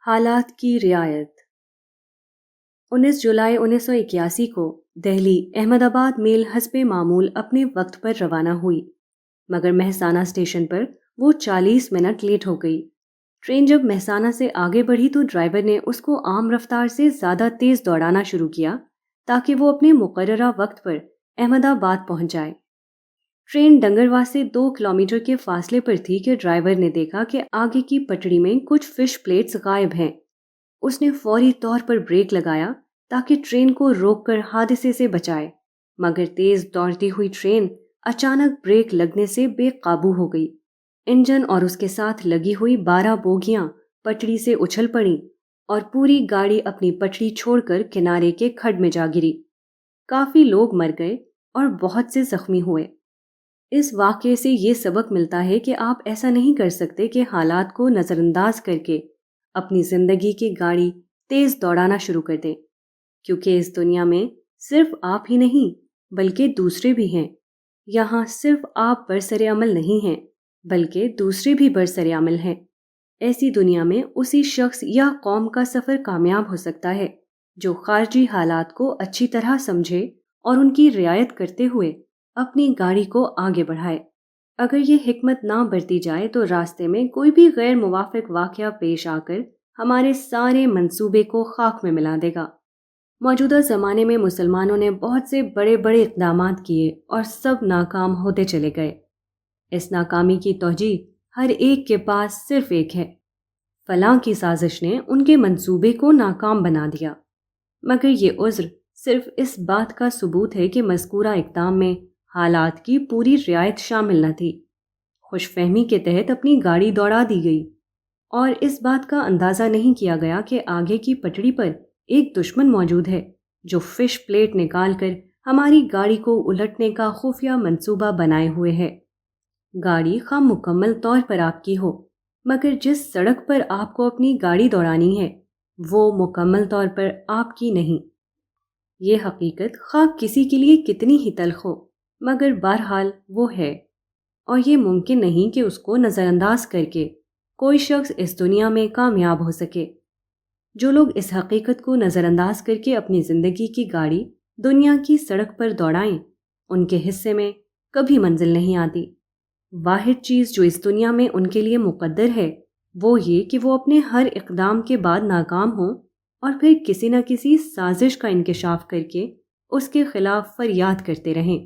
حالات کی رعایت 19 جولائی 1981 کو دہلی احمد آباد میل حسب معمول اپنے وقت پر روانہ ہوئی، مگر مہسانہ اسٹیشن پر وہ 40 منٹ لیٹ ہو گئی۔ ٹرین جب مہسانہ سے آگے بڑھی تو ڈرائیور نے اس کو عام رفتار سے زیادہ تیز دوڑانا شروع کیا تاکہ وہ اپنے مقررہ وقت پر احمد آباد پہنچ جائے۔ ٹرین ڈنگروا سے 2 کلومیٹر کے فاصلے پر تھی کہ ڈرائیور نے دیکھا کہ آگے کی پٹڑی میں کچھ فش پلیٹس غائب ہیں۔ اس نے فوری طور پر بریک لگایا تاکہ ٹرین کو روک کر حادثے سے بچائے، مگر تیز دوڑتی ہوئی ٹرین اچانک بریک لگنے سے بے قابو ہو گئی۔ انجن اور اس کے ساتھ لگی ہوئی 12 بوگیاں پٹڑی سے اچھل پڑیں اور پوری گاڑی اپنی پٹڑی چھوڑ کر کنارے کے کھڈ میں جا گری۔ کافی لوگ مر گئے اور بہت سے زخمی ہوئے۔ اس واقعے سے یہ سبق ملتا ہے کہ آپ ایسا نہیں کر سکتے کہ حالات کو نظر انداز کر کے اپنی زندگی کی گاڑی تیز دوڑانا شروع کر دیں، کیونکہ اس دنیا میں صرف آپ ہی نہیں بلکہ دوسرے بھی ہیں۔ یہاں صرف آپ برسر عمل نہیں ہیں بلکہ دوسرے بھی برسر عمل ہیں۔ ایسی دنیا میں اسی شخص یا قوم کا سفر کامیاب ہو سکتا ہے جو خارجی حالات کو اچھی طرح سمجھے اور ان کی رعایت کرتے ہوئے اپنی گاڑی کو آگے بڑھائے۔ اگر یہ حکمت نہ برتی جائے تو راستے میں کوئی بھی غیر موافق واقعہ پیش آ کر ہمارے سارے منصوبے کو خاک میں ملا دے گا۔ موجودہ زمانے میں مسلمانوں نے بہت سے بڑے بڑے اقدامات کیے اور سب ناکام ہوتے چلے گئے۔ اس ناکامی کی توجہ ہر ایک کے پاس صرف ایک ہے: فلاں کی سازش نے ان کے منصوبے کو ناکام بنا دیا۔ مگر یہ عذر صرف اس بات کا ثبوت ہے کہ مذکورہ اقدام میں حالات کی پوری رعایت شامل نہ تھی۔ خوش فہمی کے تحت اپنی گاڑی دوڑا دی گئی اور اس بات کا اندازہ نہیں کیا گیا کہ آگے کی پٹڑی پر ایک دشمن موجود ہے جو فش پلیٹ نکال کر ہماری گاڑی کو الٹنے کا خفیہ منصوبہ بنائے ہوئے ہے۔ گاڑی خواہ مکمل طور پر آپ کی ہو، مگر جس سڑک پر آپ کو اپنی گاڑی دوڑانی ہے وہ مکمل طور پر آپ کی نہیں۔ یہ حقیقت خواہ کسی کے لیے کتنی ہی تلخ ہو، مگر بہرحال وہ ہے، اور یہ ممکن نہیں کہ اس کو نظر انداز کر کے کوئی شخص اس دنیا میں کامیاب ہو سکے۔ جو لوگ اس حقیقت کو نظر انداز کر کے اپنی زندگی کی گاڑی دنیا کی سڑک پر دوڑائیں، ان کے حصے میں کبھی منزل نہیں آتی۔ واحد چیز جو اس دنیا میں ان کے لیے مقدر ہے وہ یہ کہ وہ اپنے ہر اقدام کے بعد ناکام ہوں اور پھر کسی نہ کسی سازش کا انکشاف کر کے اس کے خلاف فریاد کرتے رہیں۔